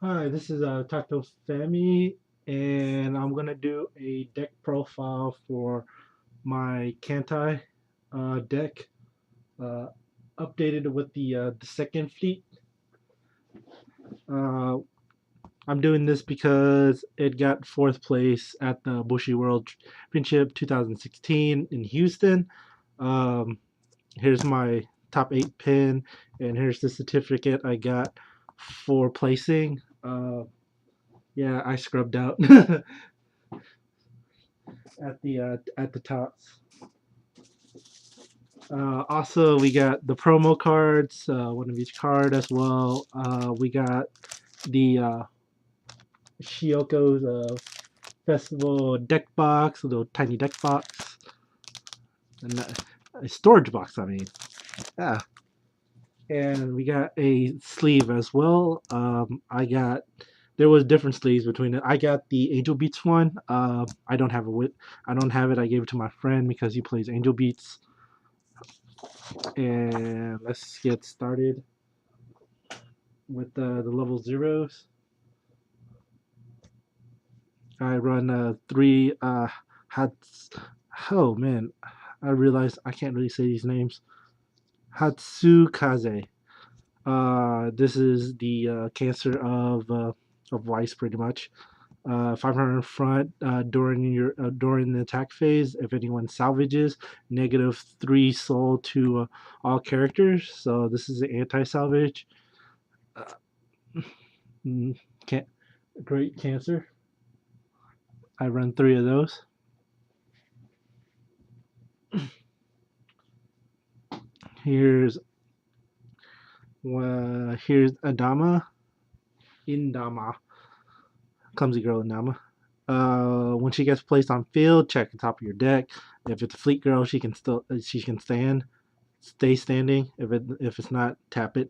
Hi, this is Tato Femi, and I'm gonna do a deck profile for my Kantai deck, uh, updated with the second fleet. Uh, I'm doing this because it got fourth place at the Bushiroad World Championship 2016 in Houston. Um, Here's my top 8 pin, and here's the certificate I got for placing. Yeah, I scrubbed out at the tops. Also, we got the promo cards, one of each card as well. We got the Shioko's festival deck box, a little tiny deck box, and a storage box. I mean, yeah. And we got a sleeve as well. There was different sleeves between it. I got the Angel Beats one. I don't have it. I don't have it. I gave it to my friend because he plays Angel Beats. And let's get started with the level zeros. I run three Hats. Oh man, I realized I can't really say these names. Hatsukaze. This is the cancer of Weiss, pretty much. 500 in front during the attack phase. If anyone salvages, -3 soul to all characters. So this is an anti-salvage. Uh, can't great cancer. I run three of those. Here's here's Adama Indama, clumsy girl Indama. When she gets placed on field, check the top of your deck. If it's a fleet girl, she can stay standing. If it's not, tap it.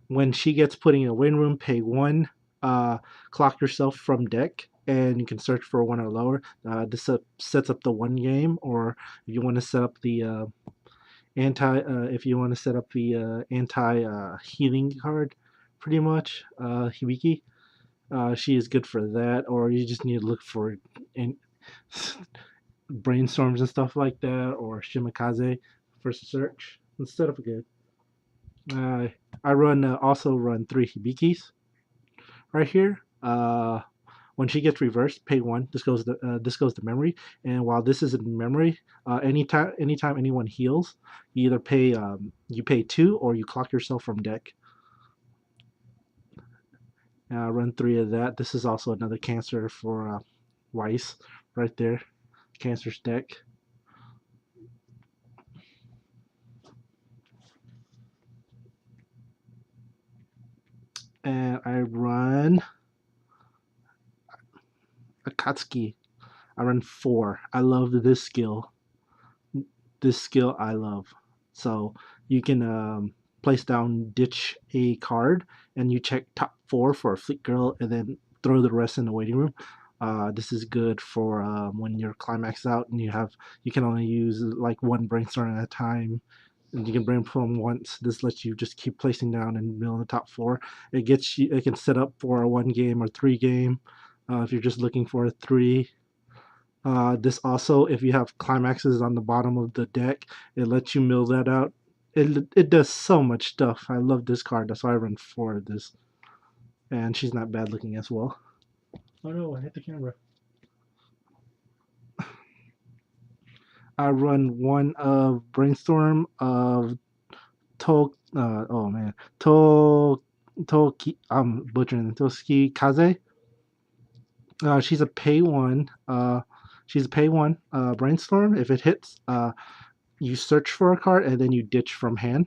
When she gets put in a win room, pay one. Clock yourself from deck, and you can search for one or lower. This sets up the one game, or if you want to set up the if you want to set up the anti healing card, pretty much Hibiki. She is good for that, or you just need to look for in, brainstorms and stuff like that, or Shimakaze for search. Let's set up a good. Uh, I also run three Hibikis right here. When she gets reversed, pay one. This goes to memory, and while this is in memory, anytime anyone heals, you either pay two or you clock yourself from deck. Run three of that. This is also another cancer for Weiss right there. Cancer's deck. And I run Akatsuki. I run four. I love this skill. This skill I love. So you can place down, ditch a card, and you check top four for a fleet girl, and then throw the rest in the waiting room. This is good for when your climax out and you can only use like one brainstorm at a time. And you can brainstorm once. This lets you just keep placing down and middle in the top four. It can set up for a one game or three game. If you're just looking for a three, this also, if you have climaxes on the bottom of the deck, it lets you mill that out. It does so much stuff. I love this card. That's why I run four of this. And she's not bad looking as well. Oh no, I hit the camera. I run one of Brainstorm of oh man. I'm butchering Toski Kaze. She's a pay one. She's a pay one Brainstorm. If it hits, you search for a card and then you ditch from hand.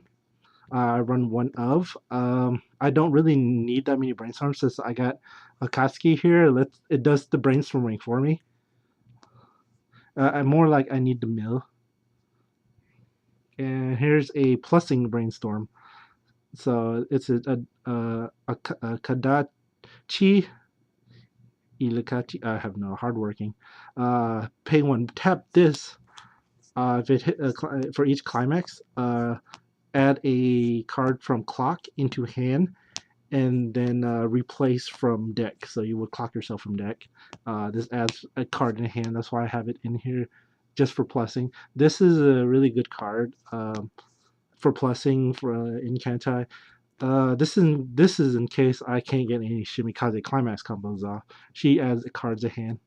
I run one of. I don't really need that many brainstorms since I got Akatsuki here. It does the brainstorming for me. I'm more like I need the mill. And here's a plussing brainstorm. So it's a Kadachi Ilikachi. I have no hardworking. Pay one. Tap this. If it hit for each climax, add a card from clock into hand and then replace from deck. So you would clock yourself from deck. This adds a card in hand. That's why I have it in here, just for plussing. This is a really good card for plussing for in Kantai. This is in case I can't get any Shimikaze Climax combos off. She adds cards in hand.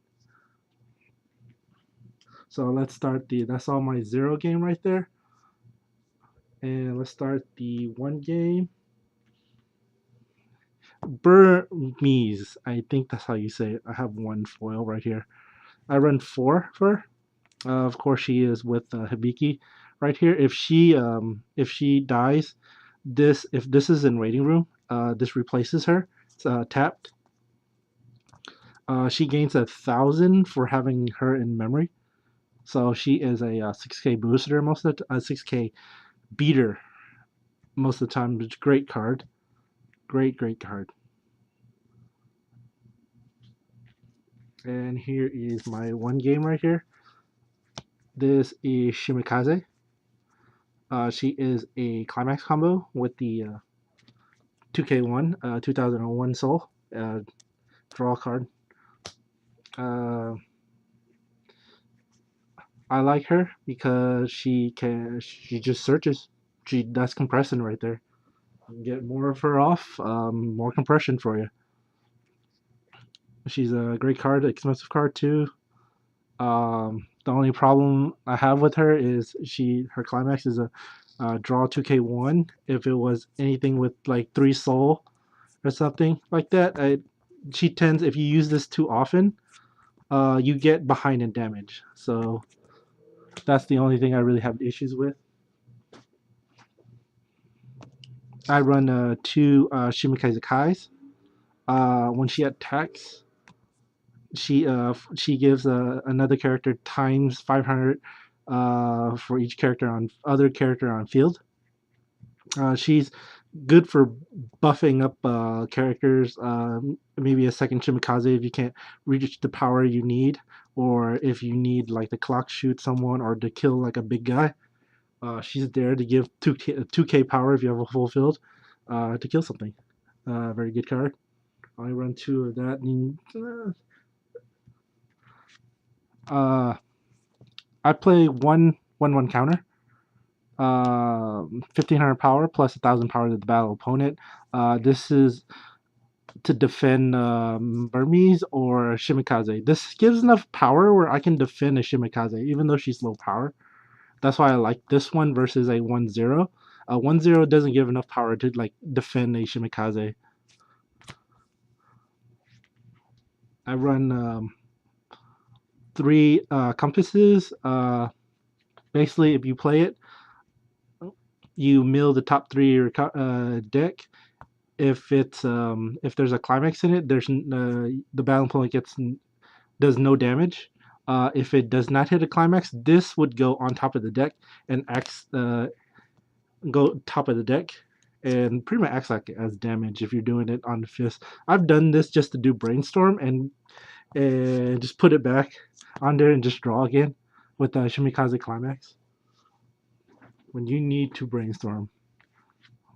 So let's start that's all my 0 game right there. And let's start the 1 game. Burmese, I think that's how you say it. I have 1 foil right here. I run 4 for her. Of course, she is with Hibiki right here. If she dies, if this is in waiting room, this replaces her. It's tapped. She gains 1,000 for having her in memory. So she is a 6K booster most of the 6K beater most of the time. It's a great card. Great card. And here is my 1 game right here. This is Shimikaze. She is a climax combo with the 2K1, 2001 soul. Draw card. I like her because she just searches. That's compressing right there. Get more of her off, more compression for you. She's a great card, expensive card too. The only problem I have with her is her climax is a draw 2K1. If it was anything with like 3 soul or something like that, she tends, if you use this too often, you get behind in damage. So that's the only thing I really have issues with. I run 2 Shimikaze Kais. When she attacks, she gives another character times 500 for each character on other character on field. She's good for buffing up characters. Maybe a second Shimikaze if you can't reach the power you need, or if you need like the clock shoot someone or to kill like a big guy. She's there to give 2K power if you have a full field to kill something. Very good card. I run 2 of that. And, I play 1/1 counter. 1,500 power plus 1,000 power to the battle opponent. This is to defend Burmese or Shimikaze. This gives enough power where I can defend a Shimikaze even though she's low power. That's why I like this one versus a 1/0. 1/0 doesn't give enough power to like defend a Shimikaze. I run 3 compasses. Basically, if you play it, you mill the top 3 of your deck. If there's a climax in it, the battle opponent does no damage. If it does not hit a climax, this would go on top of the deck and go top of the deck and pretty much acts like as damage if you're doing it on the fist. I've done this just to do brainstorm and just put it back on there and just draw again with the Shimikaze climax. When you need to brainstorm,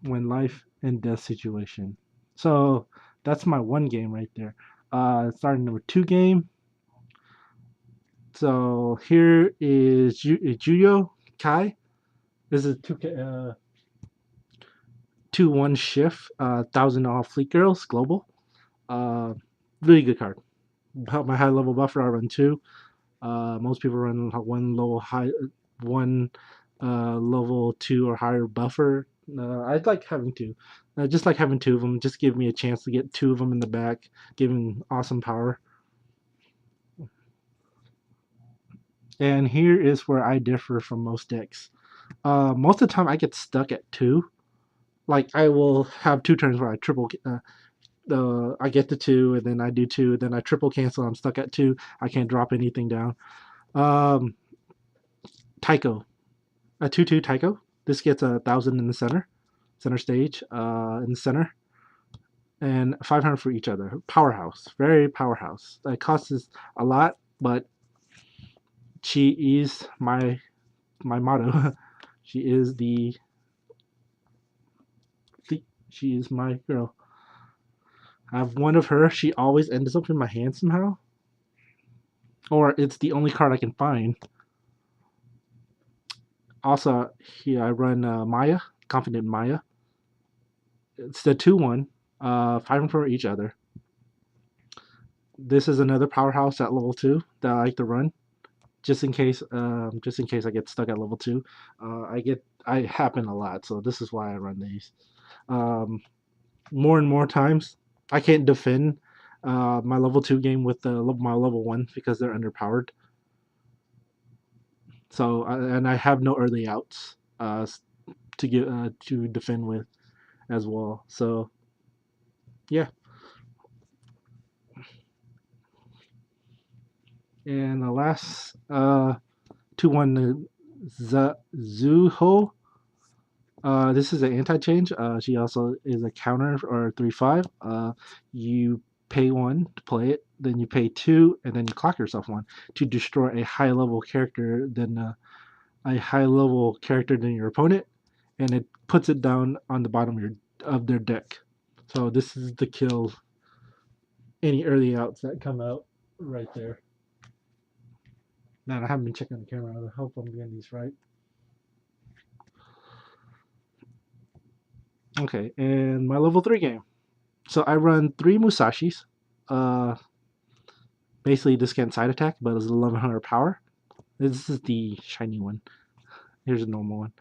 when life and death situation. So that's my 1 game right there. Starting number 2 game. So here is Juyo Kai. This is 2/1 shift. 1,000 off Fleet Girls Global. Really good card. About my high level buffer, I run 2. Most people run 1 level 2 or higher buffer. I'd like having 2. Just like having 2 of them. Just give me a chance to get 2 of them in the back, giving awesome power. And here is where I differ from most decks. Most of the time, I get stuck at 2. Like I will have 2 turns where I triple. I get to 2, and then I do 2, then I triple cancel. I'm stuck at 2. I can't drop anything down. Taiko, a 2/2 Taiko. This gets 1,000 in the center stage, in the center, and 500 for each other. Powerhouse, very powerhouse. It costs a lot, but she is my motto. She is she is my girl. I have one of her. She always ends up in my hand somehow, or it's the only card I can find. Also, here I run Maya, Confident Maya. It's the 2-1, 5 for each other. This is another powerhouse at level 2 that I like to run, just in case I get stuck at level 2. I happen a lot, so this is why I run these. Um, More and more times, I can't defend my level 2 game with my level 1 because they're underpowered. So and I have no early outs to defend with as well. So yeah, and the last 2-1 Zuho. This is an anti-change. She also is a counter or 3/5. You pay 1 to play it, then you pay 2, and then you clock yourself 1 to destroy a high level character than your opponent, and it puts it down on the bottom of their deck. So this is to kill any early outs that come out right there. Man, I haven't been checking the camera. I hope I'm getting these right. Okay, and my level 3 game. So I run 3 Musashis. Uh, Basically, this can side attack, but it's 1100 power. This is the shiny one. Here's a normal one.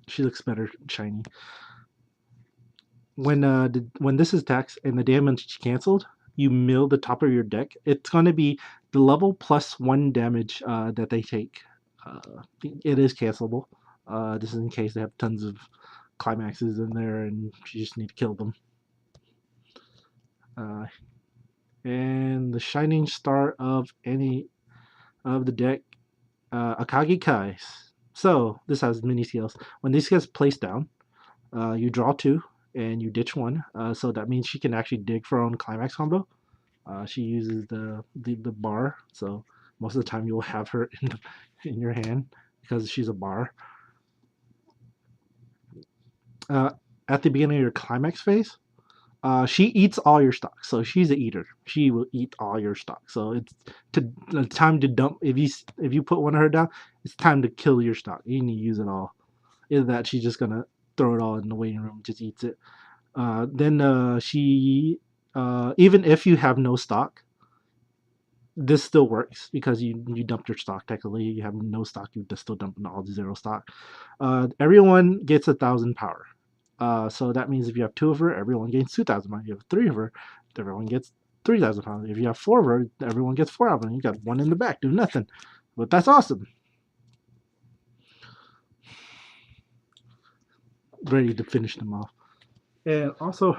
She looks better shiny. When this attacks and the damage canceled, you mill the top of your deck. It's going to be the level plus 1 damage that they take. It is cancelable. This is in case they have tons of climaxes in there and you just need to kill them. Uh, and the shining star of any of the deck, Akagi Kais. So this has mini skills. When these gets placed down, you draw 2 and you ditch 1. So that means she can actually dig for her own climax combo. She uses the bar, so most of the time you'll have her in your hand because she's a bar. Uh, at the beginning of your climax phase, she eats all your stock, so she's an eater. She will eat all your stock. So it's time to dump. If you put one of her down, it's time to kill your stock. You need to use it all. Either that, she's just gonna throw it all in the waiting room, just eats it. Then she, even if you have no stock, this still works because you dumped your stock. Technically, you have no stock. You just still dump all 0 stock. Everyone gets 1,000 power. So that means if you have 2 of her, everyone gains 2,000 power. If you have 3 of her, everyone gets 3,000 power. If you have 4 of her, everyone gets 4 of them. You got 1 in the back, do nothing. But that's awesome. Ready to finish them off. And also,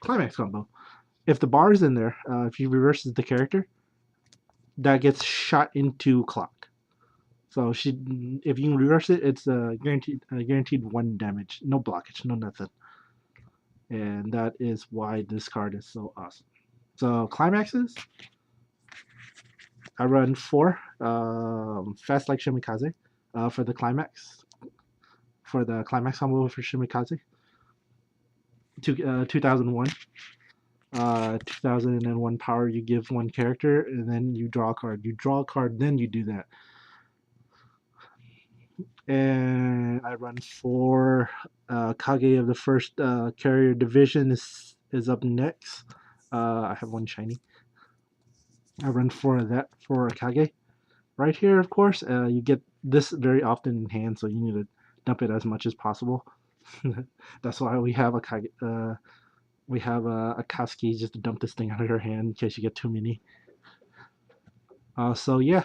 climax combo. If the bar is in there, if you reverses the character, that gets shot into clock. So if you can reverse it, it's guaranteed 1 damage, no blockage, no nothing. And that is why this card is so awesome. So climaxes, I run 4 fast like Shimikaze for the climax. For the climax combo for Shimikaze, 2001. 2001 power, you give 1 character, and then you draw a card. You draw a card, then you do that. And I run 4. Kage of the first carrier division is up next. I have 1 shiny. I run 4 of that for Kage. Right here, of course, you get this very often in hand, so you need to dump it as much as possible. That's why we have a Kage. We have a Katsuki just to dump this thing out of your hand in case you get too many. So yeah,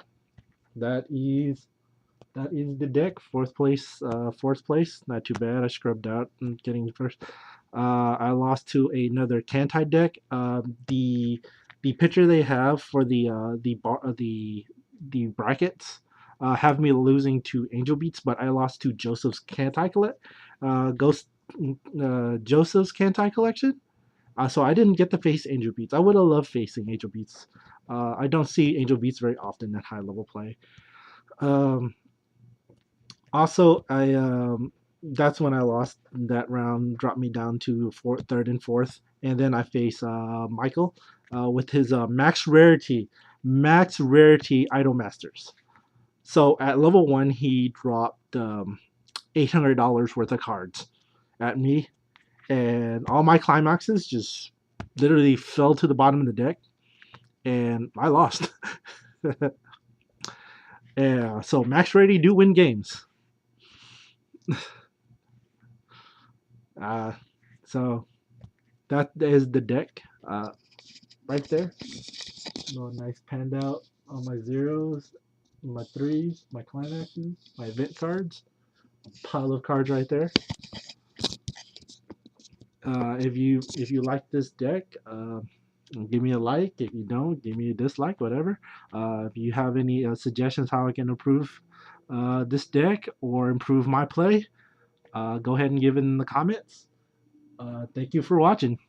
that is the deck. Fourth place. Not too bad. I scrubbed out and getting first. I lost to another Kantai deck. The picture they have for the brackets have me losing to Angel Beats, but I lost to Joseph's Kantai Joseph's Kantai collection. So I didn't get to face Angel Beats. I would have loved facing Angel Beats. I don't see Angel Beats very often at high level play. Um, Also, I that's when I lost that round, dropped me down to third and fourth. And then I face Michael with his max rarity Idol Masters. So at level one, he dropped $800 worth of cards at me, and all my climaxes just literally fell to the bottom of the deck, and I lost. Yeah, so max rarity do win games. Uh, so that is the deck right there. Nice panned out on my zeros, my threes, my climaxes, my event cards. Pile of cards right there. If you like this deck, give me a like. If you don't, give me a dislike, whatever. If you have any suggestions how I can improve this deck or improve my play, go ahead and give it in the comments. Thank you for watching.